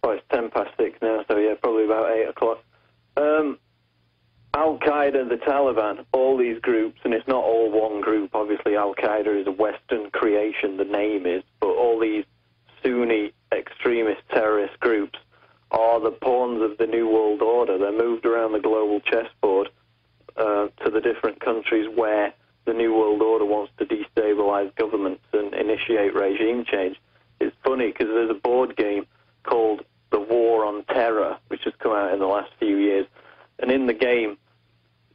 Oh, it's 6:10 now, so yeah, probably about 8 o'clock. Al-Qaeda, the Taliban, all these groups, and it's not all one group. Obviously, Al-Qaeda is a Western creation, the name is, but all these Sunni extremist terrorist groups are the pawns of the New World Order. They're moved around the global chessboard to the different countries where the New World Order wants to destabilize governments and initiate regime change. It's funny because there's a board game called The War on Terror, which has come out in the last few years. And in the game,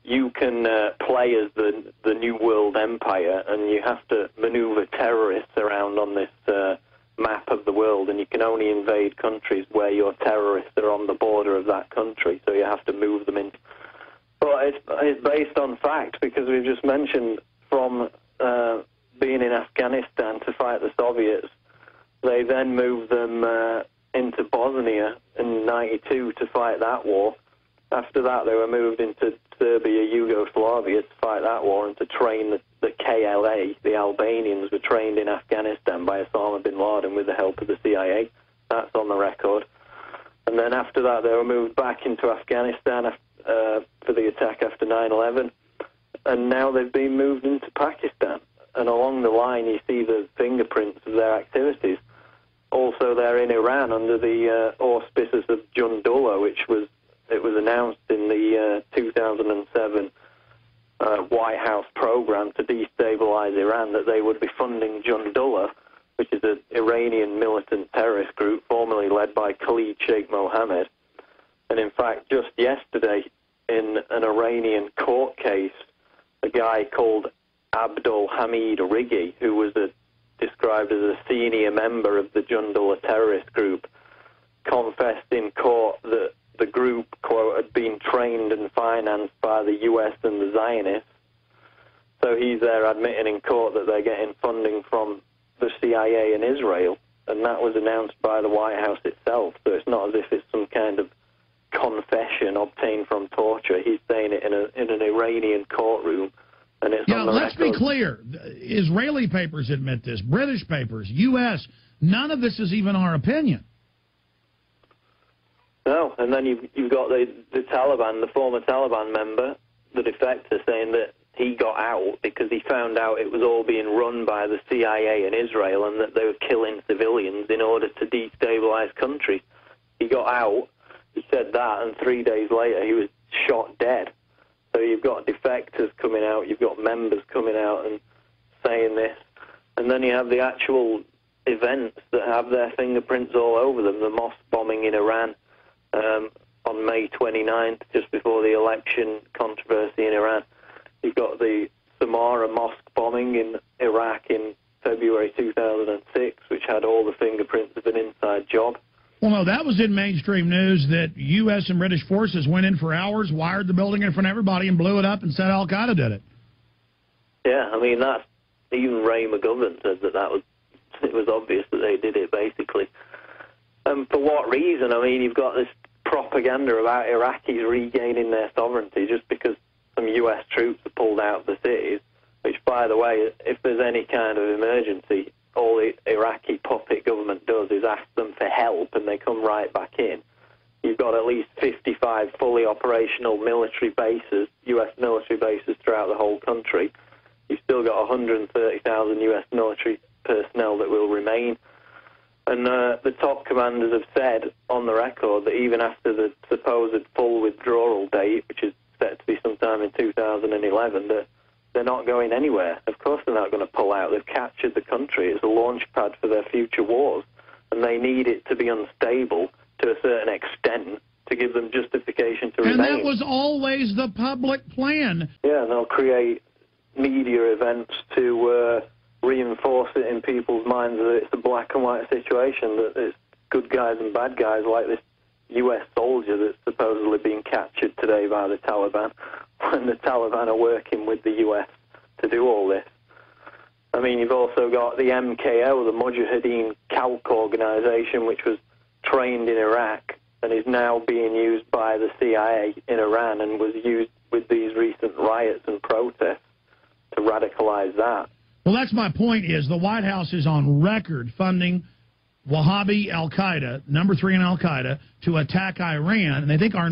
you can play as the New World Empire, and you have to maneuver terrorists around on this map of the world, and you can only invade countries where your terrorists are on the border of that country, so you have to move them in. But it's based on fact, because we've just mentioned from being in Afghanistan to fight the Soviets, they then moved them into Bosnia in '92 to fight that war. After that, they were moved into Serbia, Yugoslavia to fight that war and to train the KLA. The Albanians were trained in Afghanistan by Osama bin Laden with the help of the CIA. That's on the record. And then after that, they were moved back into Afghanistan for the attack after 9/11. And now they've been moved into Pakistan. And along the line, you see the fingerprints of their activities. Also, they're in Iran under the auspices of Jundullah, which was announced in the 2007 White House program to destabilize Iran, that they would be funding Jundullah, which is an Iranian militant terrorist group formerly led by Khalid Sheikh Mohammed. And in fact, just yesterday, in an Iranian court case, a guy called Abdul Hamid Rigi, who was described as a senior member of the Jundullah terrorist group, confessed in court that the group, quote, had been trained and financed by the US and the Zionists. So he's there admitting in court that they're getting funding from the CIA in Israel, and that was announced by the White House itself. So it's not as if it's some kind of confession obtained from torture. He's saying it in an Iranian courtroom, and it's on the let's be clear. Israeli papers admit this, British papers, U.S., none of this is even our opinion. No, and then you've got the Taliban, the former Taliban member, the defector, saying that he got out because he found out it was all being run by the CIA in Israel and that they were killing civilians in order to destabilize countries. He got out, he said that, and 3 days later he was shot dead. So you've got defectors coming out, you've got members coming out and saying this, and then you have the actual events that have their fingerprints all over them, the mosque bombing in Iran, on May 29th, just before the election controversy in Iran. You've got the Samarra mosque bombing in Iraq in February 2006, which had all the fingerprints of an inside job. Well, no, that was in mainstream news that U.S. and British forces went in for hours, wired the building in front of everybody, and blew it up and said Al-Qaeda did it. Yeah, I mean, that's, even Ray McGovern said that it was obvious that they did it, basically. For what reason? I mean, you've got this propaganda about Iraqis regaining their sovereignty just because some U.S. troops are pulled out of the cities, which, by the way, if there's any kind of emergency, all the Iraqi puppet government does is ask them for help, and they come right back in. You've got at least 55 fully operational military bases, U.S. military bases throughout the whole country. You've still got 130,000 U.S. military personnel that will remain. And the top commanders have said on the record that even after the supposed full withdrawal date, which is set to be sometime in 2011, that they're not going anywhere. Of course they're not going to pull out. They've captured the country. It's a launch pad for their future wars, and they need it to be unstable to a certain extent to give them justification to remain. And that was always the public plan. Yeah, and they'll create media events to reinforce it in people's minds that it's a black and white situation, that it's good guys and bad guys, like this U.S. soldier that's supposedly being captured today by the Taliban, when the Taliban are working with the U.S. to do all this. I mean, you've also got the MKO, the Mujahideen Khalq organization, which was trained in Iraq and is now being used by the CIA in Iran, and was used with these recent riots and protests to radicalize that. Well, that's my point, is the White House is on record funding Wahhabi al-Qaeda, number 3 in al-Qaeda, to attack Iran. And they think our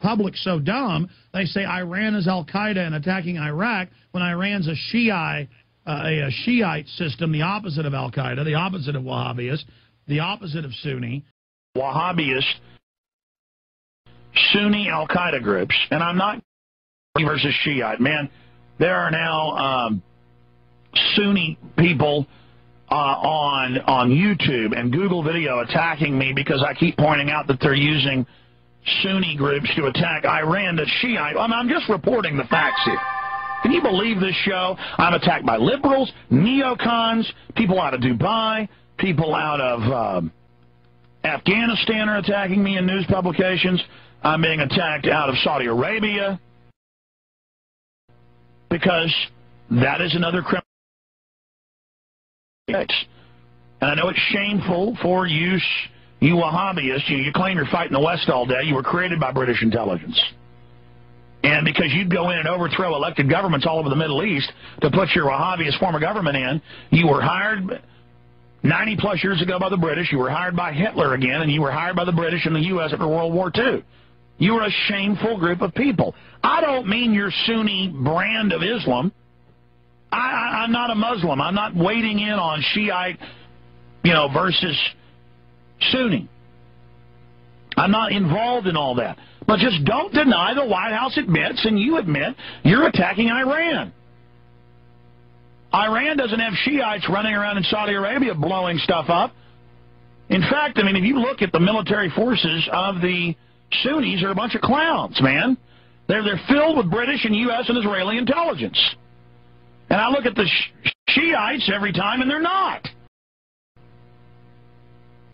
public's so dumb, they say Iran is al-Qaeda and attacking Iraq when Iran's a Shiite system, the opposite of al-Qaeda, the opposite of Wahhabist, the opposite of Sunni. Wahhabist, Sunni al-Qaeda groups. And I'm not versus Shiite. Man, there are now Sunni people on YouTube and Google Video attacking me because I keep pointing out that they're using Sunni groups to attack Iran, the Shiite. I'm just reporting the facts here. Can you believe this show? I'm attacked by liberals, neocons, people out of Dubai, people out of Afghanistan are attacking me in news publications. I'm being attacked out of Saudi Arabia because that is another criminal. And I know it's shameful for you Wahhabists. You claim you're fighting the West all day. You were created by British intelligence. And because you'd go in and overthrow elected governments all over the Middle East to put your Wahhabist form of government in, you were hired 90-plus years ago by the British. You were hired by Hitler again, and you were hired by the British and the U.S. after World War II. You were a shameful group of people. I don't mean your Sunni brand of Islam. I'm not a Muslim. I'm not wading in on Shiite, versus Sunni. I'm not involved in all that. But just don't deny the White House admits, and you admit, you're attacking Iran. Iran doesn't have Shiites running around in Saudi Arabia blowing stuff up. In fact, if you look at the military forces of the Sunnis, they're a bunch of clowns, man. They're filled with British and U.S. and Israeli intelligence. And I look at the Shiites every time, and they're not.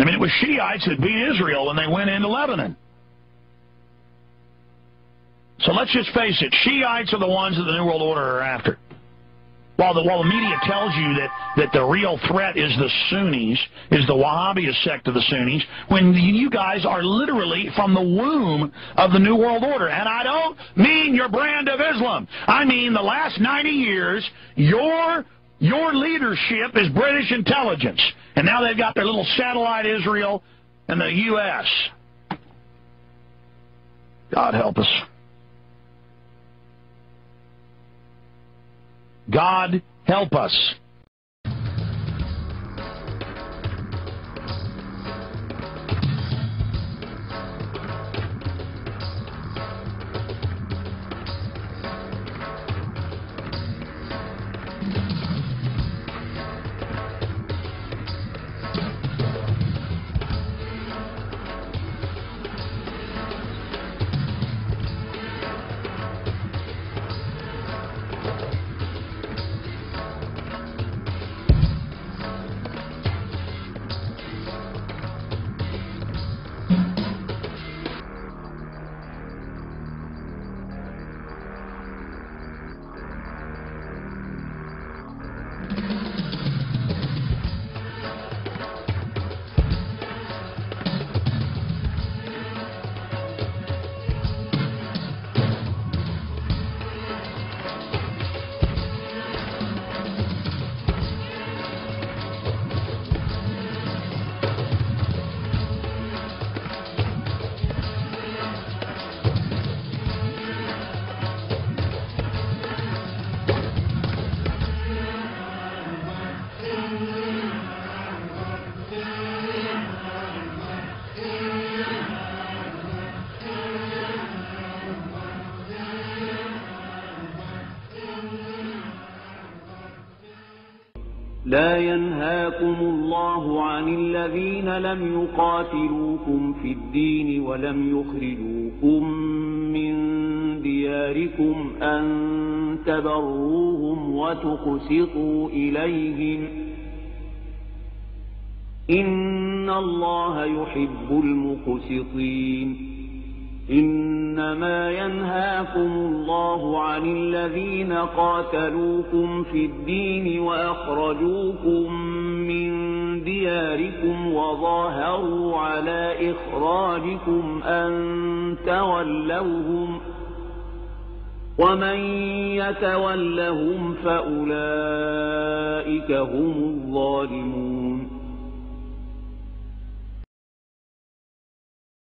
It was Shiites that beat Israel when they went into Lebanon. So let's just face it, Shiites are the ones that the New World Order are after. While the media tells you that the real threat is the Sunnis, is the Wahhabist sect of the Sunnis, when you guys are literally from the womb of the New World Order. And I don't mean your brand of Islam. I mean the last 90 years, your leadership is British intelligence. And now they've got their little satellite Israel and the U.S. God help us. God help us. لا ينهاكم الله عن الذين لم يقاتلوكم في الدين ولم يخرجوكم من دياركم أن تبروهم وتقسطوا إليهم إن الله يحب المقسطين إنما ينهاكم الله عن الذين قاتلوكم في الدين وأخرجوكم من دياركم وظاهروا على إخراجكم أن تولوهم ومن يتولهم فأولئك هم الظالمون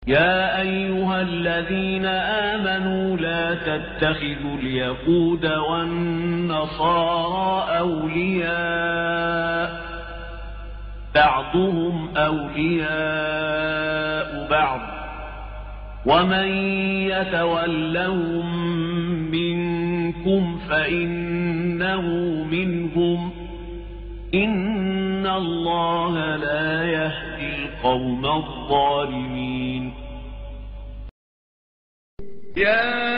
يا أيها الذين آمنوا لا تتخذوا اليهود والنصارى أولياء بعضهم أولياء بعض ومن يتولهم منكم فإنه منهم إن الله لا يهدي القوم الظالمين. يا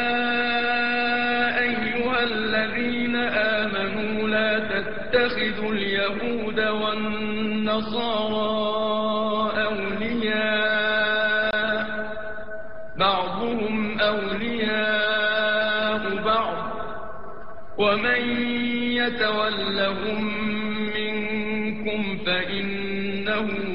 أيها الذين آمنوا لا تتخذوا اليهود والنصارى أولياء بعضهم أولياء بعض ومن يتولهم منكم فإنه